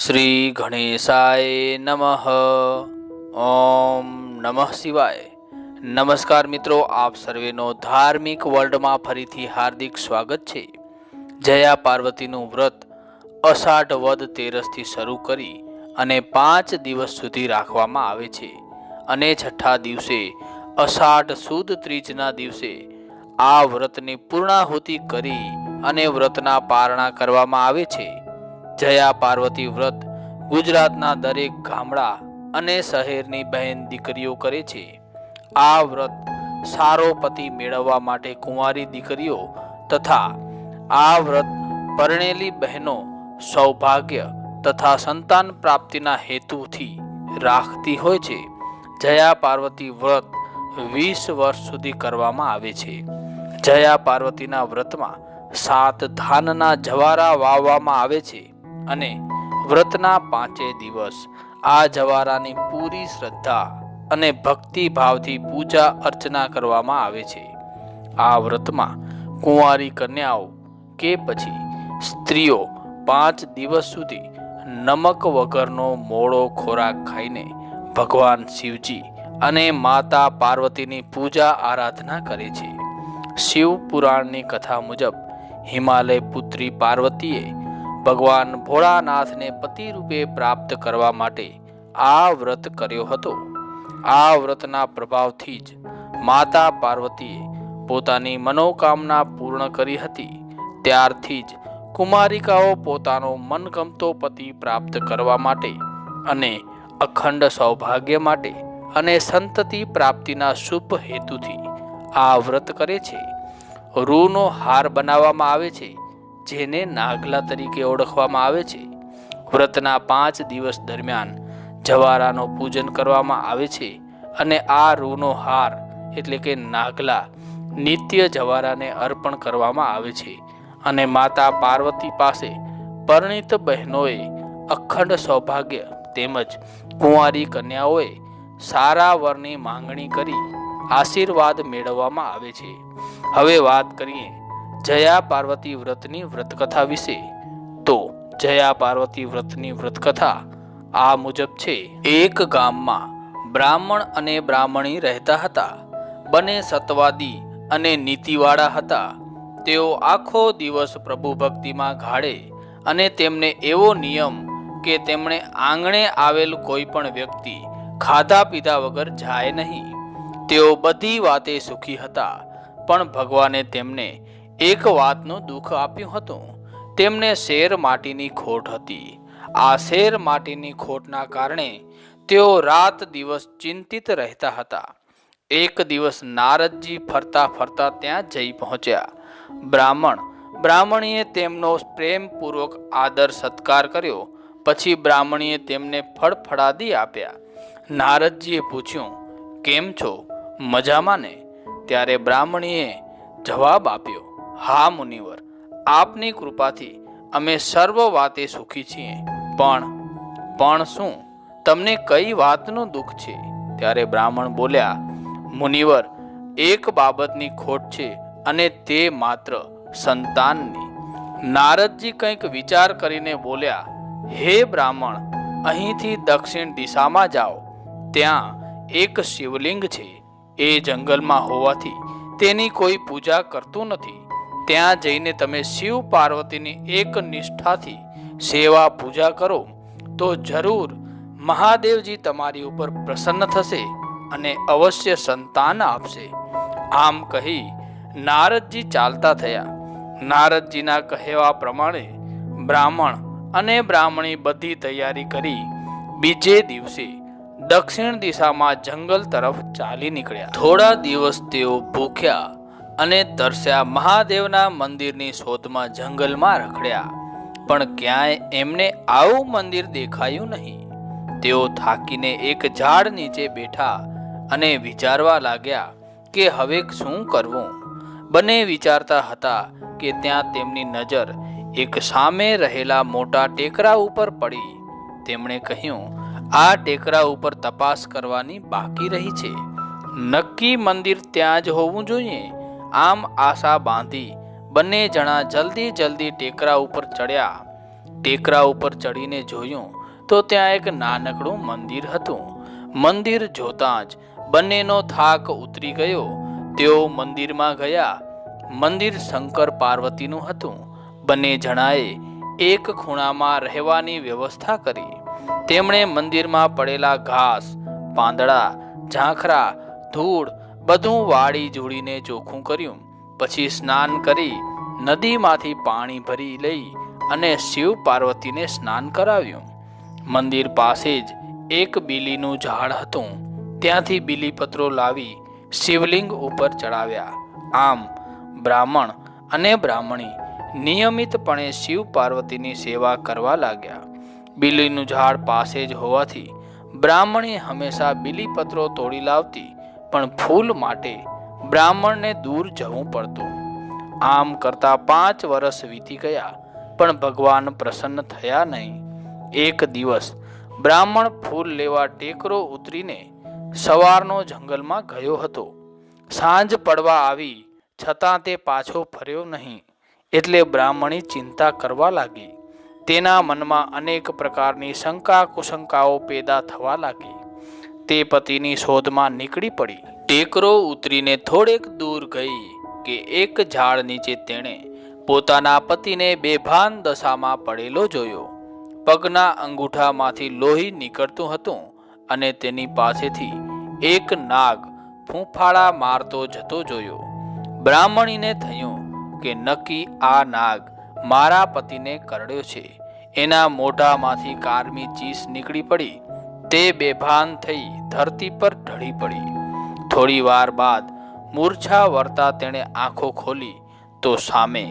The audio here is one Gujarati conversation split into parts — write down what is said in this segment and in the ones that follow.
શ્રી ગણેશાય નમઃ. ઓમ નમઃ શિવાય. નમસ્કાર મિત્રો, આપ સર્વેનો ધાર્મિક વર્લ્ડમાં ફરીથી હાર્દિક સ્વાગત છે. જયા પાર્વતીનું વ્રત અષાઢ વદ તેરસથી શરૂ કરી અને 5 દિવસ સુધી રાખવામાં આવે છે અને છઠ્ઠા દિવસે અષાઢ સુદ ત્રીજના દિવસે આ વ્રતની પૂર્ણાહુતિ કરી અને વ્રતના પારણા કરવામાં આવે છે. જયા પાર્વતી વ્રત ગુજરાતના દરેક ગામડા અને શહેરની બહેન દીકરીઓ કરે છે. આ વ્રત સારો પતિ મેળવવા માટે કુંવારી દીકરીઓ તથા આ વ્રત પરણેલી બહેનો સૌભાગ્ય તથા સંતાન પ્રાપ્તિના હેતુથી રાખતી હોય છે. જયા પાર્વતી વ્રત 20 વર્ષ સુધી કરવામાં આવે છે. જયા પાર્વતીના વ્રતમાં 7 ધાનના જવારા વાવવામાં આવે છે અને વ્રતના 5 દિવસ આ જવારાની પૂરી શ્રદ્ધા અને ભક્તિ ભાવથી પૂજા અર્ચના કરવામાં આવે છે. આ વ્રતમાં કુંવારી કન્યાઓ કે પછી સ્ત્રીઓ 5 દિવસ સુધી નમક વગરનો મોળો ખોરાક ખાઈને ભગવાન શિવજી અને માતા પાર્વતીની પૂજા આરાધના કરે છે. શિવ પુરાણની કથા મુજબ હિમાલય પુત્રી પાર્વતીએ ભગવાન ભોળાનાથને પતિ રૂપે પ્રાપ્ત કરવા માટે આ વ્રત કર્યો હતો. આ વ્રતના પ્રભાવથી જ માતા પાર્વતીએ પોતાની મનોકામના પૂર્ણ કરી હતી. ત્યારથી જ કુમારિકાઓ પોતાનો મનગમતો પતિ પ્રાપ્ત કરવા માટે અને અખંડ સૌભાગ્ય માટે અને સંતતિ પ્રાપ્તિના શુભ હેતુથી આ વ્રત કરે છે. રૂનો હાર બનાવવામાં આવે છે, જેને નાગલા તરીકે ઓળખવામાં આવે છે. વ્રતના 5 દિવસ દરમિયાન જવારાનો પૂજન કરવામાં આવે છે અને આ રૂનો હાર એટલે કે નાગલા નિત્ય જવારાને અર્પણ કરવામાં આવે છે અને માતા પાર્વતી પાસે પરણિત બહેનોએ અખંડ સૌભાગ્ય તેમજ કુંવારી કન્યાઓએ સારા વરની માંગણી કરી આશીર્વાદ મેળવવામાં આવે છે. હવે વાત કરીએ જયા પાર્વતી વ્રતની વ્રતકથા વિશે. તો જયા પાર્વતી વ્રતની વ્રતકથા આ મુજબ છે. એક ગામમાં બ્રાહ્મણ અને બ્રાહ્મણી રહેતા હતા. બંને સતવાદી અને નીતિવાળા હતા. તેઓ આખો દિવસ પ્રભુ ભક્તિમાં ગાળે અને તેમને એવો નિયમ કે તેમણે આંગણે આવેલ કોઈ પણ વ્યક્તિ ખાધા પીધા વગર જાય નહીં. તેઓ બધી વાતે સુખી હતા, પણ ભગવાને તેમને એક વાતનું દુઃખ આપ્યું હતું. તેમને શેર માટીની ખોટ હતી. આ શેર માટીની ખોટના કારણે તેઓ રાત દિવસ ચિંતિત રહેતા હતા. એક દિવસ નારદજી ફરતા ફરતા ત્યાં જઈ પહોંચ્યા. બ્રાહ્મણીએ તેમનો પ્રેમપૂર્વક આદર સત્કાર કર્યો. પછી બ્રાહ્મણીએ તેમને ફળફળાદી આપ્યા. નારદજીએ પૂછ્યું, કેમ છો, મજામાં ને? ત્યારે બ્રાહ્મણીએ જવાબ આપ્યો, હા મુનિવર, આપની કૃપાથી અમે સર્વ વાતે સુખી છીએ. પણ શું તમને કઈ વાતનું દુઃખ છે? ત્યારે બ્રાહ્મણ બોલ્યા, મુનિવર, એક બાબતની ખોટ છે અને તે માત્ર સંતાનની. નારદજી કંઈક વિચાર કરીને બોલ્યા, હે બ્રાહ્મણ, અહીંથી દક્ષિણ દિશામાં જાઓ. ત્યાં એક શિવલિંગ છે. એ જંગલમાં હોવાથી તેની કોઈ પૂજા કરતું નથી. ત્યાં જઈને તમે શિવ પાર્વતીની એક નિષ્ઠાથી સેવા પૂજા કરો તો જરૂર મહાદેવજી તમારી ઉપર પ્રસન્ન થશે અને અવશ્ય સંતાન આપશે. આમ કહી નારદજી ચાલતા થયા. નારદજીના કહેવા પ્રમાણે બ્રાહ્મણ અને બ્રાહ્મણી બધી તૈયારી કરી બીજે દિવસે દક્ષિણ દિશામાં જંગલ તરફ ચાલી નીકળ્યા. થોડા દિવસ તેઓ ભૂખ્યા અને તરસ્યા મહાદેવના મંદિરની શોધમાં જંગલમાં રખડ્યા, પણ ક્યાંય એમને આવું મંદિર દેખાયું નહીં. તેઓ થાકીને એક ઝાડ નીચે બેઠા અને વિચારવા લાગ્યા કે હવે શું કરવું. બંને વિચારતા હતા કે ત્યાં તેમની નજર એક સામે રહેલા મોટા ટેકરા ઉપર પડી. તેમણે કહ્યું, આ ટેકરા ઉપર તપાસ કરવાની બાકી રહી છે. નક્કી મંદિર ત્યાં જ હોવું જોઈએ. આમ આશા બાંધી બંને જણા જલ્દી ટેકરા ઉપર ચડ્યા. ટેકરા ઉપર ચડીને જોયું તો ત્યાં એક નાનકડું મંદિર હતું. મંદિર જોતાં જ બંનેનો થાક ઉતરી ગયો. તેઓ મંદિરમાં ગયા. મંદિર શંકર પાર્વતીનું હતું. બંને જણાએ એક ખૂણામાં રહેવાની વ્યવસ્થા કરી. તેમણે મંદિરમાં પડેલા ઘાસ, પાંદડા, ઝાંખરા, ધૂળ બધું વાળી જોડીને ચોખ્ખું કર્યું. પછી સ્નાન કરી નદીમાંથી પાણી ભરી લઈ અને શિવ પાર્વતીને સ્નાન કરાવ્યું. મંદિર પાસે જ એક બીલીનું ઝાડ હતું. ત્યાંથી બીલીપત્રો લાવી શિવલિંગ ઉપર ચડાવ્યા. આમ બ્રાહ્મણ અને બ્રાહ્મણી નિયમિતપણે શિવ પાર્વતીની સેવા કરવા લાગ્યા. બીલીનું ઝાડ પાસે જ હોવાથી બ્રાહ્મણી હંમેશા બીલીપત્રો તોડી લાવતી, પણ ફૂલ માટે બ્રાહ્મણને દૂર જવું પડતું. આમ કરતા 5 વર્ષ વીતી ગયા, પણ ભગવાન પ્રસન્ન થયા નહીં. એક દિવસ બ્રાહ્મણ ફૂલ લેવા ટેકરો ઉતરીને સવારનો જંગલમાં ગયો હતો. સાંજ પડવા આવી છતાં તે પાછો ફર્યો નહીં. એટલે બ્રાહ્મણી ચિંતા કરવા લાગી. તેના મનમાં અનેક પ્રકારની શંકા કુશંકાઓ પેદા થવા લાગી. તે પતિની શોધમાં નીકળી પડી. ટેકરો ઉતરીને થોડેક દૂર ગઈ કે એક ઝાડ નીચે તેણે પોતાના પતિને બેભાન દશામાં પડેલો જોયો. પગના અંગૂઠામાંથી લોહી નીકળતું હતું અને તેની પાસેથી એક નાગ ફૂંફાળા મારતો જતો જોયો. બ્રાહ્મણીને થયું કે નક્કી આ નાગ મારા પતિને કરડ્યો છે. એના મોઢામાંથી કારમી ચીસ નીકળી પડી. તે બેભાન થઈ ધરતી પર ઢળી પડી. થોડી વાર બાદ મૂર્છા વર્તા તેણે આંખો ખોલી તો સામે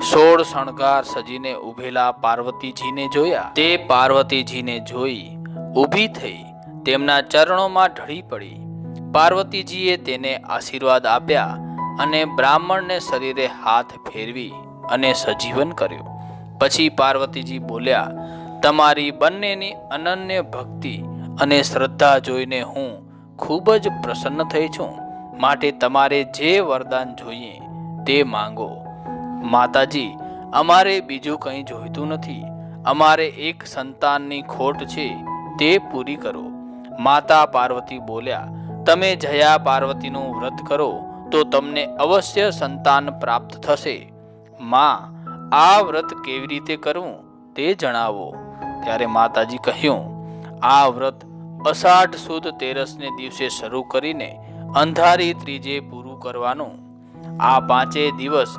16 શણગાર સજીને ઊભેલા પાર્વતીજીને જોયા. તે પાર્વતીજીને જોઈ ઊભી થઈ તેમના ચરણોમાં ઢળી પડી. પાર્વતીજીએ તેને આશીર્વાદ આપ્યા અને બ્રાહ્મણને શરીરે હાથ ફેરવી અને સજીવન કર્યો. પછી પાર્વતીજી બોલ્યા, તમારી બંનેની અનન્ય ભક્તિ અને શ્રદ્ધા જોઈને હું ખૂબ જ પ્રસન્ન થઈ છું. માટે તમારે જે વરદાન જોઈએ તે માંગો. માતાજી, અમારે બીજું કંઈ જોઈતું નથી. અમારે એક સંતાનની ખોટ છે, તે પૂરી કરો. માતા પાર્વતી બોલ્યા, તમે જયા પાર્વતીનું વ્રત કરો તો તમને અવશ્ય સંતાન પ્રાપ્ત થશે. માં, આ વ્રત કેવી રીતે કરવું તે જણાવો. ત્યારે માતાજી કહ્યું, આ વ્રત અષાઢ સુદ 13ને દિવસે શરૂ કરીને અંધારી ત્રીજે પૂરું કરવાનું. આ 5 દિવસ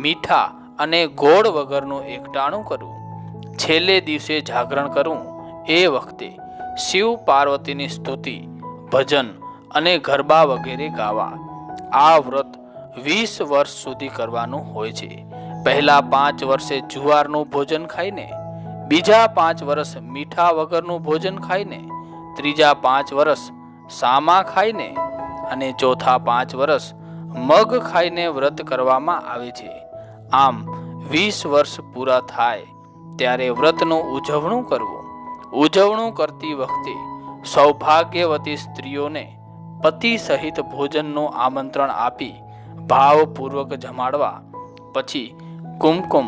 મીઠા અને ગોળ વગરનું એકટાણું કરવું. છેલ્લે દિવસે જાગરણ કરવું. એ વખતે શિવ પાર્વતીની સ્તુતિ, ભજન અને ગરબા વગેરે ગાવા. આ વ્રત 20 વર્ષ સુધી કરવાનું હોય છે. પહેલા 5 વર્ષે જુવારનું ભોજન ખાઈને, બીજા 5 વર્ષ મીઠા વગરનું ભોજન ખાઈને, ત્રીજા 5 વર્ષ સામા ખાઈને અને ચોથા 5 વર્ષ મગ ખાઈને વ્રત કરવામાં આવે છે. આમ 20 વર્ષ પૂરા થાય ત્યારે વ્રતનું ઉજવણું કરવું. ઉજવણું કરતી વખતે સૌભાગ્યવતી સ્ત્રીઓને પતિ સહિત ભોજનનું આમંત્રણ આપી ભાવપૂર્વક જમાડવા. પછી કુમકુમ,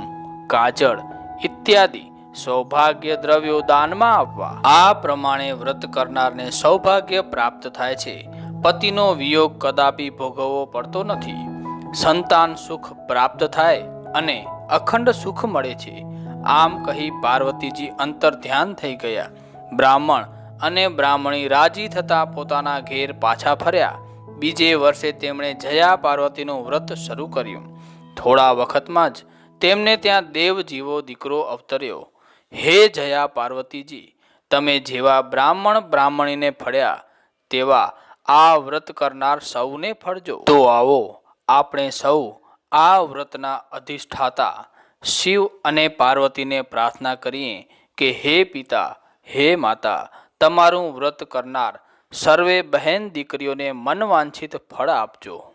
કાજળ ઇત્યાદિ સૌભાગ્ય દ્રવ્યો દાનમાં આપવા. આ પ્રમાણે વ્રત કરનારને સૌભાગ્ય પ્રાપ્ત થાય છે. પતિનો વિયોગ કદાપી ભોગવવો પડતો નથી. સંતાન સુખ પ્રાપ્ત થાય અને અખંડ સુખ મળે છે. આમ કહી પાર્વતીજી અંતર ધ્યાન થઈ ગયા. બ્રાહ્મણ અને બ્રાહ્મણી રાજી થતા પોતાના ઘેર પાછા ફર્યા. બીજે વર્ષે તેમણે જયા પાર્વતીનું વ્રત શરૂ કર્યું. થોડા વખતમાં જ તેમને ત્યાં દેવ જીવો દીકરો અવતર્યો. હે જયા પાર્વતીજી, તમે જેવા બ્રાહ્મણ બ્રાહ્મણીને ફળ્યા તેવા આ વ્રત કરનાર સૌને ફળજો. તો આવો આપણે સૌ આ વ્રતના અધિષ્ઠાતા શિવ અને પાર્વતીને પ્રાર્થના કરીએ કે હે પિતા, હે માતા, તમારું વ્રત કરનાર સર્વે બહેન દીકરીઓને મનવાંછિત ફળ આપજો.